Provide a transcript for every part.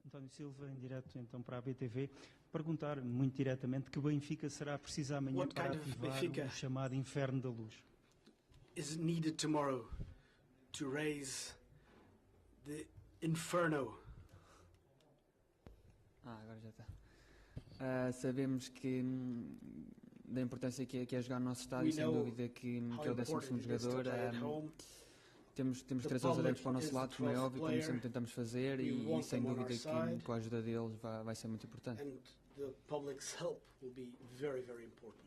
António Silva, em direto então para a BTV, perguntar muito diretamente que Benfica será preciso amanhã para ativar o chamado inferno da luz. Is needed tomorrow to raise the inferno. Agora já está. Sabemos que da importância que é jogar no nosso estádio, sem dúvida que é o 12º jogador. Temos de trazer os adeptos para o nosso lado, como é óbvio, como sempre tentamos fazer, e sem dúvida que com a ajuda deles vai ser muito importante. And the public's help will be very, very important.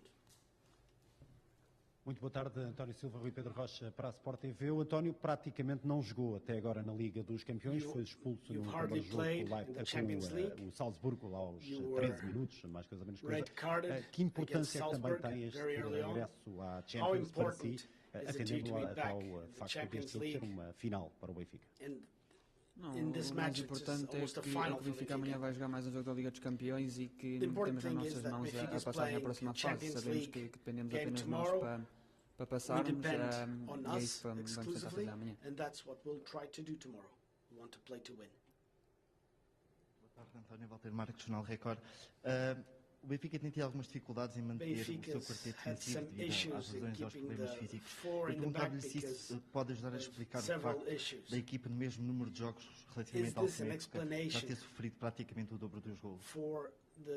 Muito boa tarde, António Silva, Rui Pedro Rocha para a Sport TV. O António praticamente não jogou até agora na Liga dos Campeões, foi expulso no primeiro jogo com o Salzburgo aos 13 minutos, mais coisa menos coisa. Que importância é que também tem este regresso à Champions para si, atendendo ao facto deste jogo ser uma final para o Benfica? Não, o mais importante é que o Benfica amanhã vai jogar mais um jogo da Liga dos Campeões e que temos nas nossas mãos a passagem à próxima fase. Sabemos que dependemos apenas de nós para passarmos, e é isso que vamos tentar fazer amanhã. Boa tarde, António. Walter Marques, Jornal Record. O Benfica tem tido algumas dificuldades em manter o seu quarteto defensivo devido às lesões e aos problemas físicos. Eu perguntava-lhe se isso pode ajudar a explicar o facto da equipa no mesmo número de jogos relativamente ao Benfica já ter sofrido praticamente o dobro dos golos. É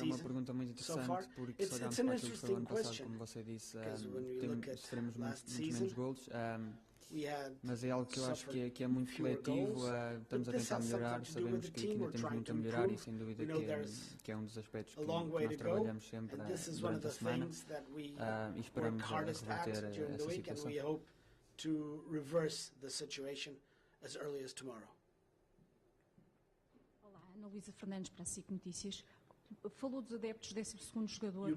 uma pergunta muito interessante, porque se olharmos para aquilo que foi o ano passado, como você disse, sofremos muitos menos golos. Mas é algo que eu acho que é muito coletivo, estamos a tentar melhorar, sabemos que ainda temos muito a melhorar e sem dúvida que é um dos aspectos que nós trabalhamos sempre durante a semana e esperamos reverter essa situação. Olá, Ana Luísa Fernandes para a SIC Notícias. Falou dos adeptos, 12º jogador,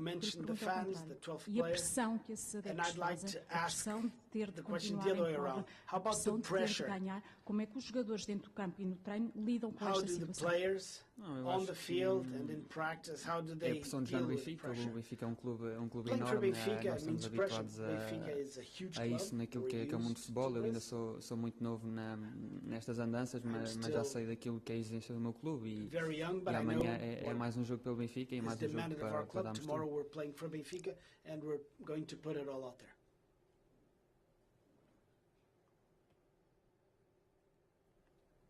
e a pressão que esses adeptos fazem, a pressão de ter de continuar em prova, a pressão de ter de ganhar. Como é que os jogadores dentro do campo e no treino lidam com esta situação? Não, eu acho que é a pressão de jogar no Benfica. O Benfica é um clube enorme, nós estamos habituados a isso naquilo que é o mundo de futebol. Eu ainda sou muito novo nestas andanças, mas já sei daquilo que é a exigência do meu clube e amanhã é mais um jogo pelo Benfica e mais um jogo para darmos tudo.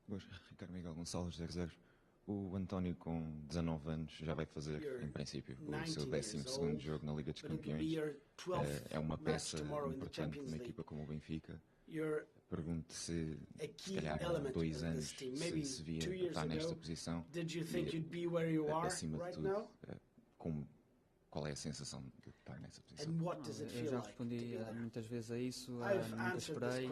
Boas, Ricardo Miguel Gonçalves, 00. O António, com 19 anos, já vai fazer, em princípio, o seu 12º jogo na Liga dos Campeões. É uma peça importante numa equipa como o Benfica. Pergunto se calhar há 2 anos se via estar nesta posição e, acima de tudo, qual é a sensação de estar nessa posição? Eu já respondi muitas vezes a isso, nunca esperei,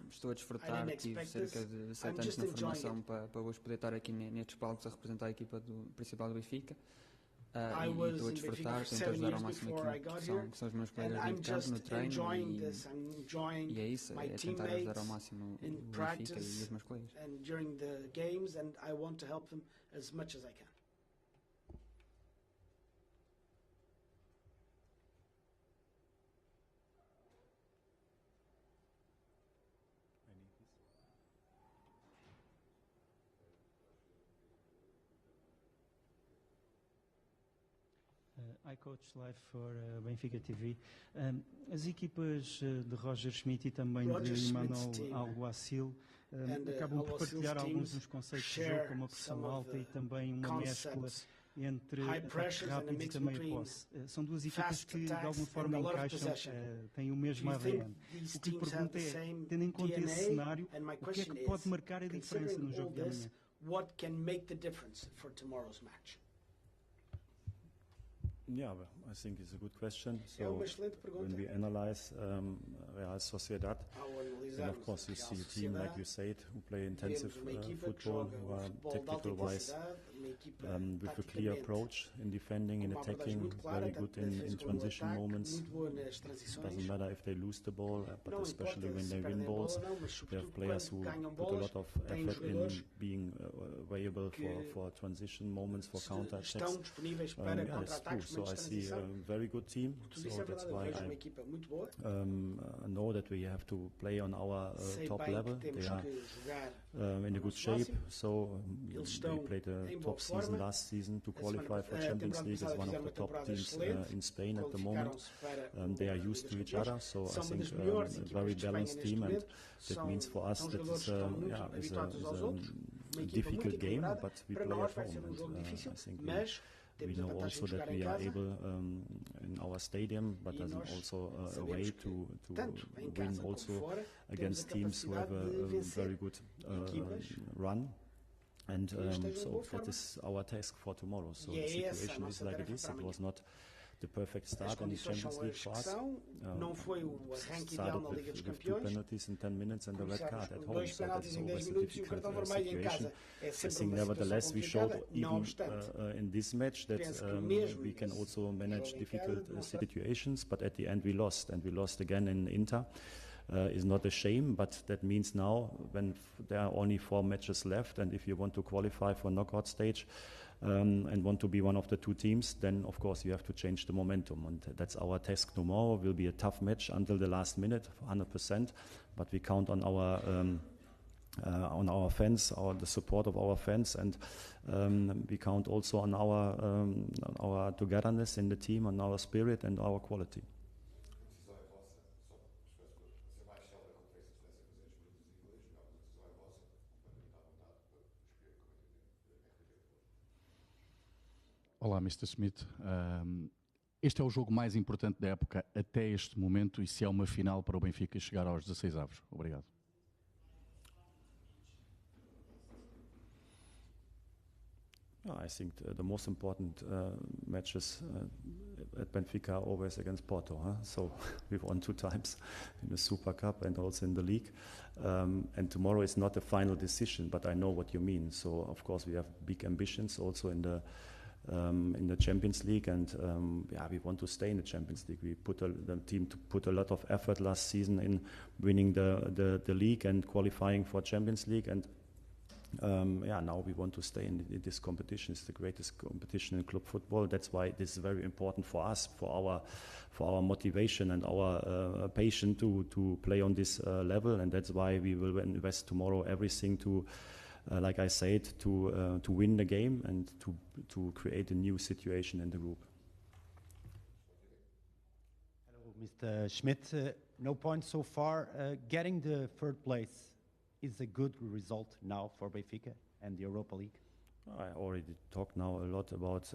estou a desfrutar, tive cerca de 7 anos na formação para hoje poder estar aqui nestes palcos a representar a equipa principal do Benfica. E estou a desfrutar, tento ajudar ao máximo aqui, que são os meus colegas dentro de campo, no treino, e é isso, é tentar ajudar ao máximo o Benfica e os meus colegas. I coach live for Benfica TV. As equipas de Roger Schmidt e também de Emmanuel Alguacil acabam por partilhar alguns dos conceitos de jogo, como a pressão alta e também uma mescla entre ataques rápidos e também a posse. São duas equipas que de alguma forma encaixam, têm o mesmo ADN. O que lhe pergunto é, tendo em conta esse cenário, o que é que pode marcar a diferença no jogo de amanhã? What can make the difference for tomorrow's match? Yeah, I think it's a good question. So when we analyze Real Sociedad, then of course you see a team, like you said, who play intensive football, who are technical-wise with a clear approach in defending, in attacking, very good in transition moments. Doesn't matter if they lose the ball, but especially when they win balls. We have players who put a lot of effort in being available for transition moments, for counter-attacks. Yeah, that's true. So I see a very good team. So that's why I know that we have to play on our top level. They are in a good shape. So they played a top season last season to qualify for Champions League as one of the top teams in Spain at the moment. They are used to each other. So I think a very balanced team, and that means for us that is a difficult game, but we play at home. And I think we know also that we are able in our stadium, but there's also a way to win also against teams who have a very good run. And so that is our task for tomorrow. So the situation is like it is. It was not the perfect start in the Champions League for us. Started with 2 penalties in 10 minutes and a red card at home, so that's always a difficult situation. I think nevertheless we showed even in this match that we can also manage difficult situations, but at the end we lost, and we lost again in Inter. Is not a shame, but that means now when there are only 4 matches left, and if you want to qualify for knockout stage and want to be one of the 2 teams, then of course you have to change the momentum, and that's our task tomorrow. Will be a tough match until the last minute, 100%, but we count on our fans, the support of our fans, and we count also on our togetherness in the team, on our spirit and our quality. Olá, Mr. Schmidt. Este é o jogo mais importante da época até este momento, e se é uma final para o Benfica chegar aos 16avos. Obrigado. I think the most important matches at Benfica are always against Porto. So we've won 2 times in the Super Cup and also in the league. And tomorrow is not a final decision, but I know what you mean. So of course we have big ambitions also in the Champions League, and we want to stay in the Champions League. The team put a lot of effort last season in winning the league and qualifying for Champions League, and now we want to stay in this competition. It's the greatest competition in club football. That's why this is very important for us, for our motivation and our passion to play on this level, and that's why we will invest tomorrow everything to. Like I said, to win the game and to create a new situation in the group. Hello, Mr. Schmidt. No points so far. Getting the 3rd place is a good result now for Benfica and the Europa League. I already talked now a lot about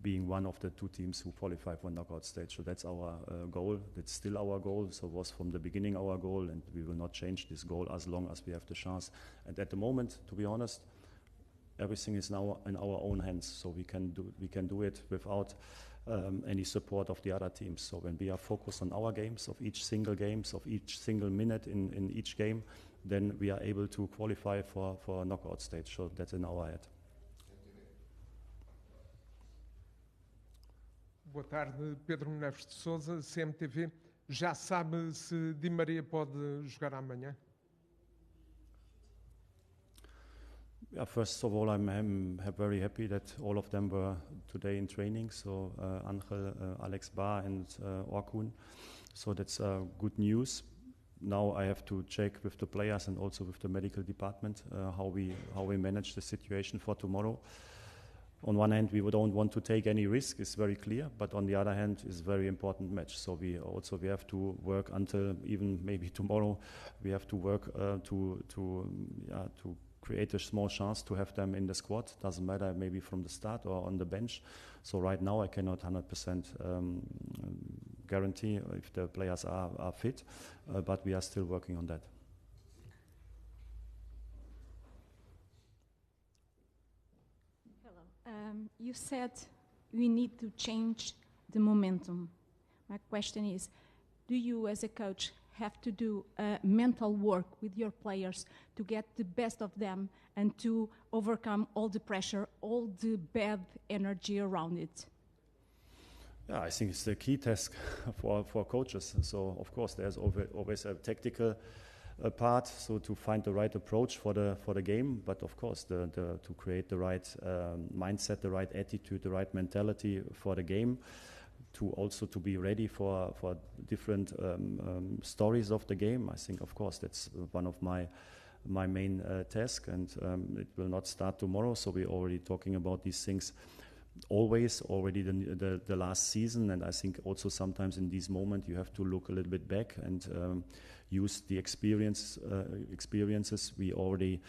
being one of the 2 teams who qualify for knockout stage. So that's our goal. That's still our goal. So it was from the beginning our goal, and we will not change this goal as long as we have the chance. And at the moment, to be honest, everything is now in our own hands. So we can do it without any support of the other teams. So when we are focused on our games, of each single minute in each game, then we are able to qualify for a knockout stage. So that's in our head. Boa tarde, Pedro Neves de Sousa, CMTV. Já sabe se Di Maria pode jogar amanhã? Yeah, first of all, I'm very happy that all of them were today in training. So Angel, Alex Bar and Orkun. So that's good news. Now I have to check with the players and also with the medical department how we manage the situation for tomorrow. On one hand, we don't want to take any risk, it's very clear, but on the other hand, it's a very important match. So we have to work until even maybe tomorrow. We have to work to create a small chance to have them in the squad. Doesn't matter, maybe from the start or on the bench. So right now I cannot 100% guarantee if the players are fit, but we are still working on that. You said we need to change the momentum. My question is, do you as a coach have to do mental work with your players to get the best of them and to overcome all the pressure, all the bad energy around it. Yeah, I think it's the key task for coaches. So of course there's always a tactical part, so to find the right approach for the game, but of course to create the right mindset, the right attitude, the right mentality for the game, to also to be ready for different stories of the game. I think of course that's one of my main task, and it will not start tomorrow, so we're already talking about these things already the last season, and I think also sometimes in this moment you have to look a little bit back and use the experiences we already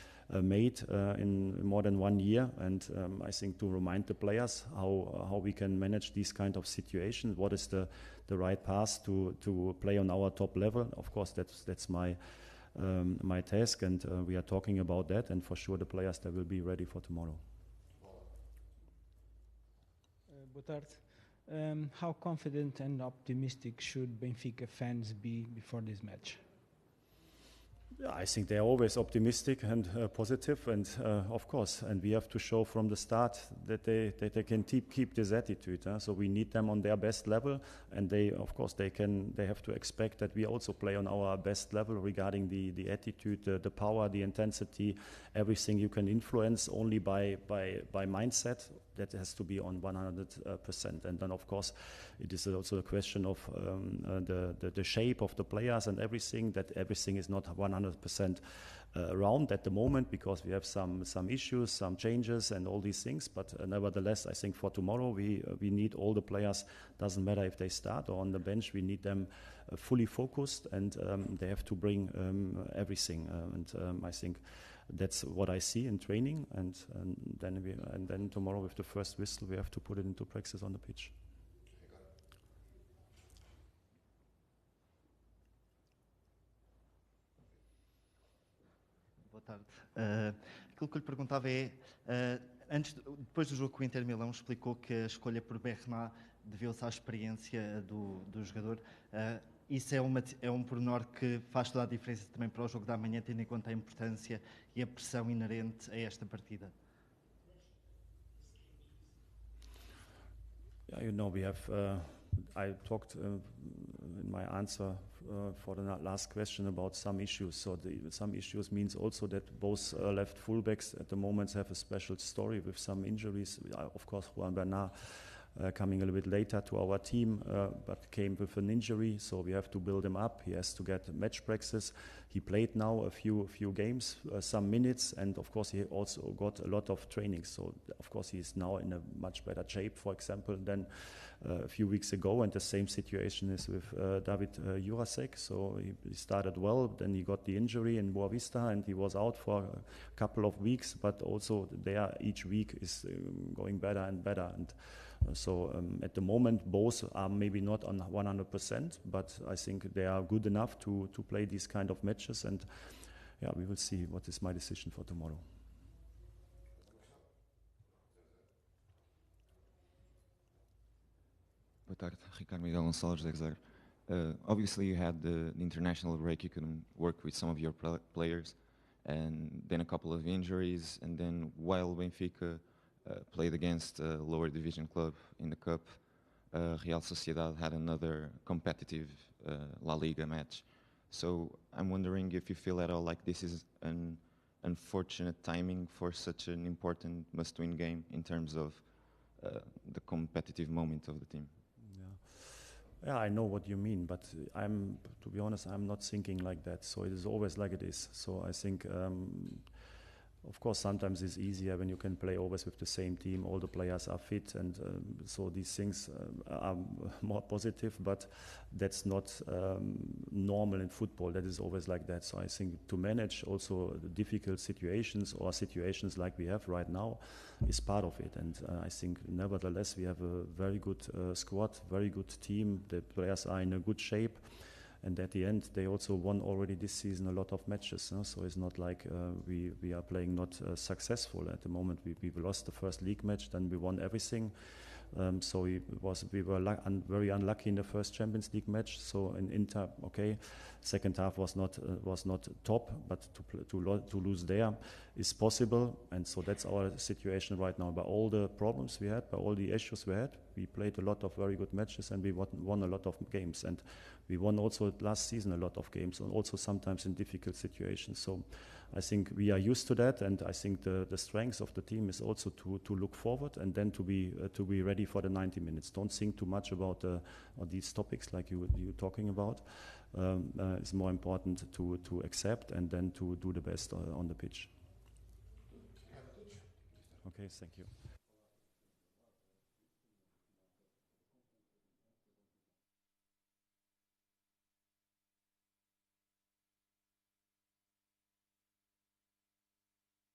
made in more than 1 year, and I think to remind the players how we can manage these kind of situations, what is the right path to play on our top level. Of course that's my task, and we are talking about that, and for sure the players they will be ready for tomorrow. Boa tarde. How confident and optimistic should Benfica fans be before this match? Yeah, I think they're always optimistic and positive, and of course, and we have to show from the start that they can keep this attitude. So we need them on their best level, and they have to expect that we also play on our best level regarding the attitude, the power, the intensity, everything you can influence only by mindset. That has to be on 100%, and then of course it is also a question of the shape of the players and everything. That everything is not 100% round at the moment, because we have some issues, some changes, and all these things. But nevertheless, I think for tomorrow we need all the players. Doesn't matter if they start or on the bench. We need them fully focused, and they have to bring everything. I think that's what I see in training, and then tomorrow with the first whistle we have to put it into practice on the pitch. Boa tarde. Aquilo que eu lhe perguntava é, depois do jogo com o Inter Milão, explicou que a escolha por Bernat deveu-se à experiência do jogador. Isso é um pormenor que faz toda a diferença também para o jogo da manhã, tendo em conta a importância e a pressão inerente a esta partida. Yeah, you know, we have. I talked in my answer for the last question about some issues. So some issues means also that both left fullbacks at the moment have a special story with some injuries. Of course, Juan Bernat coming a little bit later to our team, but came with an injury, so we have to build him up. He has to get match practice. He played now a few games, some minutes, and of course he also got a lot of training. So of course he is now in a much better shape, for example, than a few weeks ago. And the same situation is with David Jurasek. So he started well, then he got the injury in Boa Vista, and he was out for a couple of weeks. But also there, each week is going better and better. And so at the moment, both are maybe not on 100%, but I think they are good enough to play these kind of matches. And yeah, we will see what is my decision for tomorrow. Boa tarde, Ricardo Miguel Gonçalves, 0-0. Obviously, you had the international break. You couldn't work with some of your players, and then a couple of injuries, and then while Benfica played against a lower division club in the Cup, Real Sociedad had another competitive La Liga match. So I'm wondering if you feel at all like this is an unfortunate timing for such an important must-win game in terms of the competitive moment of the team. Yeah, I know what you mean, but to be honest, I'm not thinking like that. So it is always like it is. So I think, of course, sometimes it's easier when you can play always with the same team, all the players are fit, and so these things are more positive, but that's not normal in football. That is always like that. So I think to manage also the difficult situations or situations like we have right now is part of it. And I think nevertheless we have a very good squad, very good team. The players are in a good shape. And at the end, they also won already this season a lot of matches. So it's not like we are playing not successful at the moment. We lost the first league match, then we won everything. So we were very unlucky in the first Champions League match. So in Inter, okay, second half was not top, but to lose there is possible, and so that's our situation right now. By all the problems we had, by all the issues we had, we played a lot of very good matches, and we won a lot of games, and we won also last season a lot of games, and also sometimes in difficult situations. So I think we are used to that, and I think the strength of the team is also to look forward and then to be ready for the 90 minutes. Don't think too much about these topics like you're talking about. It's more important to accept and then to do the best on the pitch. Okay, thank you.